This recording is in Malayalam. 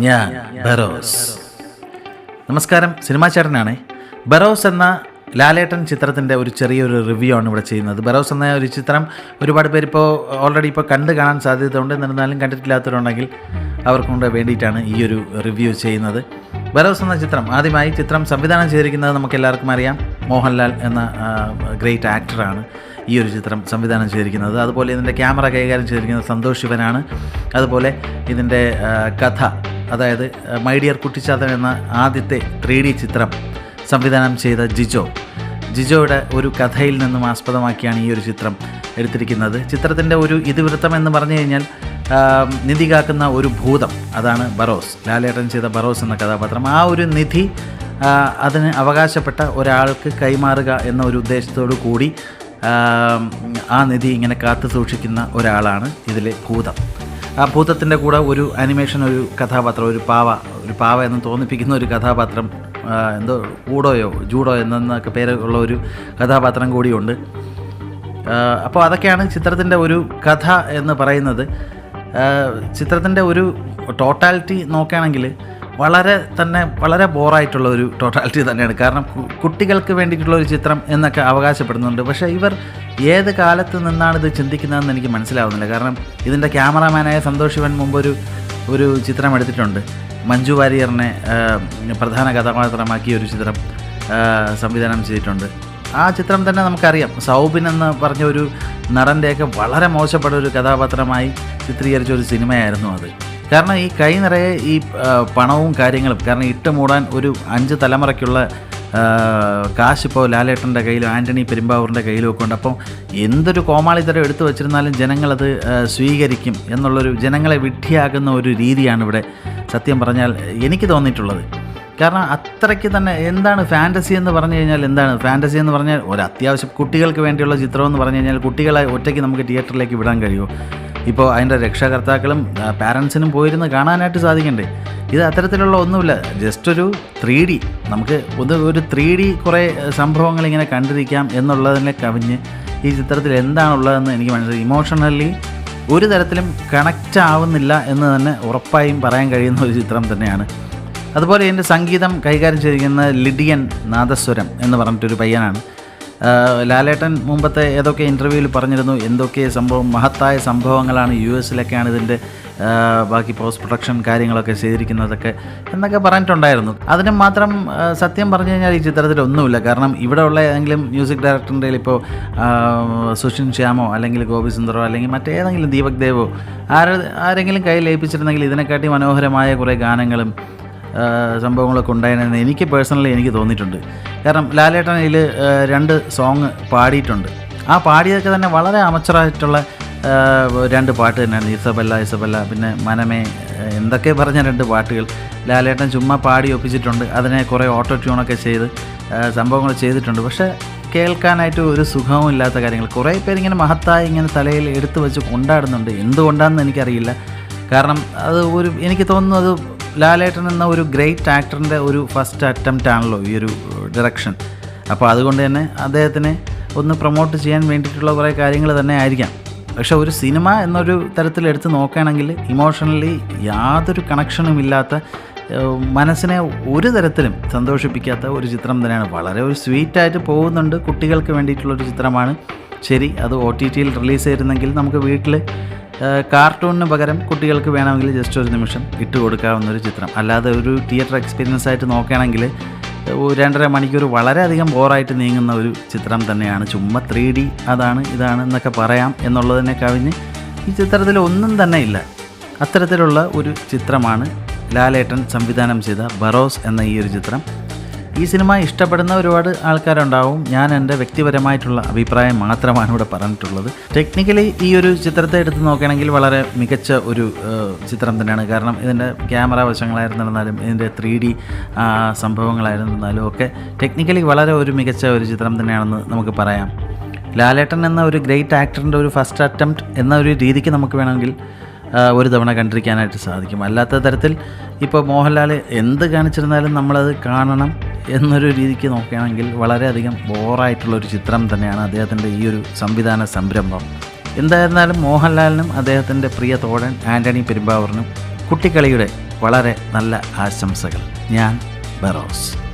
ഞാൻ ബറോസ്. നമസ്കാരം, സിനിമാ ചേട്ടനാണ്. ബറോസ് എന്ന ലാലേട്ടൻ ചിത്രത്തിൻ്റെ ഒരു ചെറിയൊരു റിവ്യൂ ആണ് ഇവിടെ ചെയ്യുന്നത്. ബറോസ് എന്ന ഒരു ചിത്രം ഒരുപാട് പേര് ഓൾറെഡി കാണാൻ സാധ്യതയുണ്ട്. എന്നിരുന്നാലും കണ്ടിട്ടില്ലാത്തവരുണ്ടെങ്കിൽ അവർക്കൊണ്ട് വേണ്ടിയിട്ടാണ് ഈ ഒരു റിവ്യൂ ചെയ്യുന്നത്. ബറോസ് എന്ന ചിത്രം ആദ്യമായി സംവിധാനം ചെയ്തിരിക്കുന്നത് നമുക്കെല്ലാവർക്കും അറിയാം, മോഹൻലാൽ എന്ന ഗ്രേറ്റ് ആക്ടറാണ് ഈ ഒരു ചിത്രം സംവിധാനം ചെയ്തിരിക്കുന്നത്. അതുപോലെ ഇതിൻ്റെ ക്യാമറ കൈകാര്യം ചെയ്തിരിക്കുന്നത് സന്തോഷ് ശിവനാണ്. അതുപോലെ ഇതിൻ്റെ കഥ, അതായത് മൈ ഡിയർ കുട്ടിച്ചാത്തൻ എന്ന ആദ്യത്തെ 3D ചിത്രം സംവിധാനം ചെയ്ത ജിജോയുടെ ഒരു കഥയിൽ നിന്നും ആസ്പദമാക്കിയാണ് ഈ ഒരു ചിത്രം എടുത്തിരിക്കുന്നത്. ചിത്രത്തിൻ്റെ ഒരു ഇതിവൃത്തം എന്ന് പറഞ്ഞു കഴിഞ്ഞാൽ നിധി കാക്കുന്ന ഒരു ഭൂതം, അതാണ് ബറോസ്. ലാലേട്ടൻ ചെയ്ത ബറോസ് എന്ന കഥാപാത്രം. ആ ഒരു നിധി അതിന് അവകാശപ്പെട്ട ഒരാൾക്ക് കൈമാറുക എന്ന ഒരു ഉദ്ദേശത്തോടു കൂടി ആ നിധി ഇങ്ങനെ കാത്തു സൂക്ഷിക്കുന്ന ഒരാളാണ് ഇതിലെ ഭൂതം. ആ ഭൂതത്തിൻ്റെ കൂടെ ഒരു അനിമേഷൻ, ഒരു കഥാപാത്രം, ഒരു പാവ എന്ന് തോന്നിപ്പിക്കുന്ന ഒരു കഥാപാത്രം, എന്തോ ജൂഡോ എന്നൊക്കെ പേരുള്ള ഒരു കഥാപാത്രം കൂടിയുണ്ട്. അപ്പോൾ അതൊക്കെയാണ് ചിത്രത്തിൻ്റെ ഒരു കഥ എന്ന് പറയുന്നത്. ചിത്രത്തിൻ്റെ ഒരു ടോട്ടാലിറ്റി നോക്കുകയാണെങ്കിൽ വളരെ ബോറായിട്ടുള്ള ഒരു ടോട്ടാലിറ്റി തന്നെയാണ്. കാരണം കുട്ടികൾക്ക് വേണ്ടിയിട്ടുള്ള ഒരു ചിത്രം എന്നൊക്കെ അവകാശപ്പെടുന്നുണ്ട്. പക്ഷേ ഇവർ ഏത് കാലത്ത് നിന്നാണ് ഇത് ചിന്തിക്കുന്നതെന്ന് എനിക്ക് മനസ്സിലാവുന്നില്ല. കാരണം ഇതിൻ്റെ ക്യാമറാമാനായ സന്തോഷ് ശിവൻ മുമ്പ് ഒരു ചിത്രം എടുത്തിട്ടുണ്ട്. മഞ്ജു വാര്യറിനെ പ്രധാന കഥാപാത്രമാക്കിയ ഒരു ചിത്രം സംവിധാനം ചെയ്തിട്ടുണ്ട്. ആ ചിത്രം തന്നെ നമുക്കറിയാം, സൗബിൻ എന്ന് പറഞ്ഞ ഒരു നടൻ്റെയൊക്കെ വളരെ മോശപ്പെട്ട ഒരു കഥാപാത്രമായി ചിത്രീകരിച്ച ഒരു സിനിമയായിരുന്നു അത്. കാരണം ഈ കൈ നിറയെ ഈ പണവും കാര്യങ്ങളും, കാരണം ഇട്ട് മൂടാൻ ഒരു 5 തലമുറയ്ക്കുള്ള കാശിപ്പോൾ ലാലേട്ടൻ്റെ കയ്യിലും ആൻ്റണി പെരുമ്പാവൂരിൻ്റെ കയ്യിലും ഒക്കെ ഉണ്ട്. അപ്പം എന്തൊരു കോമാളിത്തരം എടുത്തു വച്ചിരുന്നാലും ജനങ്ങളത് സ്വീകരിക്കും എന്നുള്ളൊരു, ജനങ്ങളെ വിഡ്ഢിയാക്കുന്ന ഒരു രീതിയാണ് ഇവിടെ സത്യം പറഞ്ഞാൽ എനിക്ക് തോന്നിയിട്ടുള്ളത്. കാരണം അത്രയ്ക്ക് തന്നെ എന്താണ് ഫാൻറ്റസി എന്ന് പറഞ്ഞു കഴിഞ്ഞാൽ, എന്താണ് ഫാൻറ്റസി എന്ന് പറഞ്ഞാൽ ഒരു അത്യാവശ്യം കുട്ടികൾക്ക് വേണ്ടിയുള്ള ചിത്രം എന്ന് പറഞ്ഞു കഴിഞ്ഞാൽ കുട്ടികളെ ഒറ്റയ്ക്ക് നമുക്ക് തിയേറ്ററിലേക്ക് വിടാൻ കഴിയുമോ? ഇപ്പോൾ അതിൻ്റെ രക്ഷകർത്താക്കളും പാരൻസിനും പോയിരുന്ന് കാണാനായിട്ട് സാധിക്കണ്ടേ? ഇത് അത്തരത്തിലുള്ള ഒന്നുമില്ല. ജസ്റ്റ് ഒരു 3D, നമുക്ക് ഒരു 3D കുറേ സംഭവങ്ങൾ ഇങ്ങനെ കണ്ടിരിക്കാം എന്നുള്ളതിനെ കവിഞ്ഞ് ഈ ചിത്രത്തിൽ എന്താണുള്ളതെന്ന് എനിക്ക് മനസ്സിലായി. ഇമോഷണലി ഒരു തരത്തിലും കണക്റ്റ് ആവുന്നില്ല എന്ന് തന്നെ ഉറപ്പായും പറയാൻ കഴിയുന്ന ഒരു ചിത്രം തന്നെയാണ്. അതുപോലെ ഇതിൻ്റെ സംഗീതം കൈകാര്യം ചെയ്തിരിക്കുന്ന ലിഡിയൻ നാദസ്വരം എന്ന് പറഞ്ഞിട്ടൊരു പയ്യനാണ്. ലാലേട്ടൻ മുമ്പത്തെ ഏതൊക്കെ ഇൻ്റർവ്യൂവിൽ പറഞ്ഞിരുന്നു, എന്തൊക്കെ മഹത്തായ സംഭവങ്ങളാണ് US-ലൊക്കെയാണ് ഇതിൻ്റെ ബാക്കി പോസ്റ്റ് പ്രൊഡക്ഷൻ കാര്യങ്ങളൊക്കെ ചെയ്തിരിക്കുന്നതൊക്കെ എന്നൊക്കെ പറഞ്ഞിട്ടുണ്ടായിരുന്നു. അതിന് മാത്രം സത്യം പറഞ്ഞു കഴിഞ്ഞാൽ ഈ ചിത്രത്തിലൊന്നുമില്ല. കാരണം ഇവിടെ ഉള്ള ഏതെങ്കിലും മ്യൂസിക് ഡയറക്ടറിൻ്റെ ഇപ്പോൾ സുഷിൻ ശ്യാമോ അല്ലെങ്കിൽ ഗോപി സുന്ദറോ അല്ലെങ്കിൽ മറ്റേതെങ്കിലും ദീപക് ദേവോ ആരെങ്കിലും കയ്യിൽ ഏൽപ്പിച്ചിരുന്നെങ്കിൽ ഇതിനെക്കാട്ടി മനോഹരമായ കുറേ ഗാനങ്ങളും സംഭവങ്ങളൊക്കെ ഉണ്ടായിരുന്നെന്ന് എനിക്ക് പേഴ്സണലി തോന്നിയിട്ടുണ്ട്. കാരണം ലാലേട്ടൻ ഇതിൽ 2 സോങ് പാടിയിട്ടുണ്ട്. ആ പാടിയതൊക്കെ തന്നെ വളരെ അമച്ചറായിട്ടുള്ള 2 പാട്ട് തന്നെയാണ്. ഇസബല്ല, പിന്നെ മനമേ, എന്തൊക്കെ പറഞ്ഞ 2 പാട്ടുകൾ ലാലേട്ടൻ ചുമ്മാ പാടി ഒപ്പിച്ചിട്ടുണ്ട്. അതിനെ കുറേ ഓട്ടോ ട്യൂണൊക്കെ ചെയ്ത് സംഭവങ്ങൾ ചെയ്തിട്ടുണ്ട്. പക്ഷേ കേൾക്കാനായിട്ട് ഒരു സുഖവും ഇല്ലാത്ത കാര്യങ്ങൾ കുറേ പേരിങ്ങനെ മഹത്തായി ഇങ്ങനെ തലയിൽ എടുത്തു വെച്ച് കൊണ്ടാടുന്നുണ്ട്. എന്തുകൊണ്ടാണെന്ന് എനിക്കറിയില്ല. കാരണം അത് എനിക്ക് തോന്നുന്നു അത് ലാലേട്ടൻ എന്ന ഒരു ഗ്രേറ്റ് ആക്ടറിൻ്റെ ഒരു ഫസ്റ്റ് അറ്റംപ്റ്റ് ആണല്ലോ ഈ ഒരു ഡയറക്ഷൻ. അപ്പോൾ അതുകൊണ്ട് തന്നെ അദ്ദേഹത്തിനെ ഒന്ന് പ്രൊമോട്ട് ചെയ്യാൻ വേണ്ടിയിട്ടുള്ള കുറേ കാര്യങ്ങൾ തന്നെ ആയിരിക്കാം. പക്ഷെ ഒരു സിനിമ എന്നൊരു തരത്തിൽ എടുത്ത് നോക്കുകയാണെങ്കിൽ ഇമോഷണലി യാതൊരു കണക്ഷനും ഇല്ലാത്ത, മനസ്സിനെ ഒരു തരത്തിലും സന്തോഷിപ്പിക്കാത്ത ഒരു ചിത്രം തന്നെയാണ്. വളരെ ഒരു സ്വീറ്റായിട്ട് പോകുന്നുണ്ട്. കുട്ടികൾക്ക് വേണ്ടിയിട്ടുള്ളൊരു ചിത്രമാണ്. ശരി, അത് OTTയിൽ റിലീസ് ചെയ്തിരുന്നെങ്കിൽ നമുക്ക് വീട്ടിൽ കാർട്ടൂണിന് പകരം കുട്ടികൾക്ക് വേണമെങ്കിൽ ജസ്റ്റ് ഒരു നിമിഷം ഇട്ട് കൊടുക്കാവുന്നൊരു ചിത്രം. അല്ലാതെ ഒരു തിയേറ്റർ എക്സ്പീരിയൻസ് ആയിട്ട് നോക്കുകയാണെങ്കിൽ 2.5 മണിക്കൂർ വളരെയധികം ബോറായിട്ട് നീങ്ങുന്ന ഒരു ചിത്രം തന്നെയാണ്. ചുമ്മാ 3D അതാണ് ഇതാണ് എന്നൊക്കെ പറയാം എന്നുള്ളതിനെ കവിഞ്ഞ് ഈ ചിത്രത്തിൽ ഒന്നും തന്നെ ഇല്ല. അത്തരത്തിലുള്ള ഒരു ചിത്രമാണ് ലാലേട്ടൻ സംവിധാനം ചെയ്ത ബറോസ് എന്ന ഈ ഒരു ചിത്രം. ഈ സിനിമ ഇഷ്ടപ്പെടുന്ന ഒരുപാട് ആൾക്കാരുണ്ടാവും. ഞാൻ എൻ്റെ വ്യക്തിപരമായിട്ടുള്ള അഭിപ്രായം മാത്രമാണ് ഇവിടെ പറഞ്ഞിട്ടുള്ളത്. ടെക്നിക്കലി ഈ ഒരു ചിത്രത്തെ എടുത്ത് നോക്കുകയാണെങ്കിൽ വളരെ മികച്ച ഒരു ചിത്രം തന്നെയാണ്. കാരണം ഇതിൻ്റെ ക്യാമറ വശങ്ങളായിരുന്നാലും ഇതിൻ്റെ 3D സംഭവങ്ങളായിരുന്നാലും ഒക്കെ ടെക്നിക്കലി വളരെ ഒരു മികച്ച ഒരു ചിത്രം തന്നെയാണെന്ന് നമുക്ക് പറയാം. ലാലേട്ടൻ എന്ന ഒരു ഗ്രേറ്റ് ആക്ടറിൻ്റെ ഒരു ഫസ്റ്റ് അറ്റംപ്റ്റ് എന്ന ഒരു രീതിക്ക് നമുക്ക് വേണമെങ്കിൽ ഒരു തവണ കണ്ടിരിക്കാനായിട്ട് സാധിക്കും. അല്ലാത്ത തരത്തിൽ ഇപ്പോൾ മോഹൻലാൽ എന്ത് കാണിച്ചിരുന്നാലും നമ്മളത് കാണണം എന്നൊരു രീതിക്ക് നോക്കുകയാണെങ്കിൽ വളരെയധികം ബോറായിട്ടുള്ളൊരു ചിത്രം തന്നെയാണ് അദ്ദേഹത്തിൻ്റെ ഈ ഒരു സംവിധാന സംരംഭം. എന്തായിരുന്നാലും മോഹൻലാലിനും അദ്ദേഹത്തിൻ്റെ പ്രിയ തോഴൻ ആൻ്റണി പെരുമ്പാവൂരിനും കുട്ടിക്കളിയുടെ വളരെ നല്ല ആശംസകൾ. ഞാൻ ബറോസ്.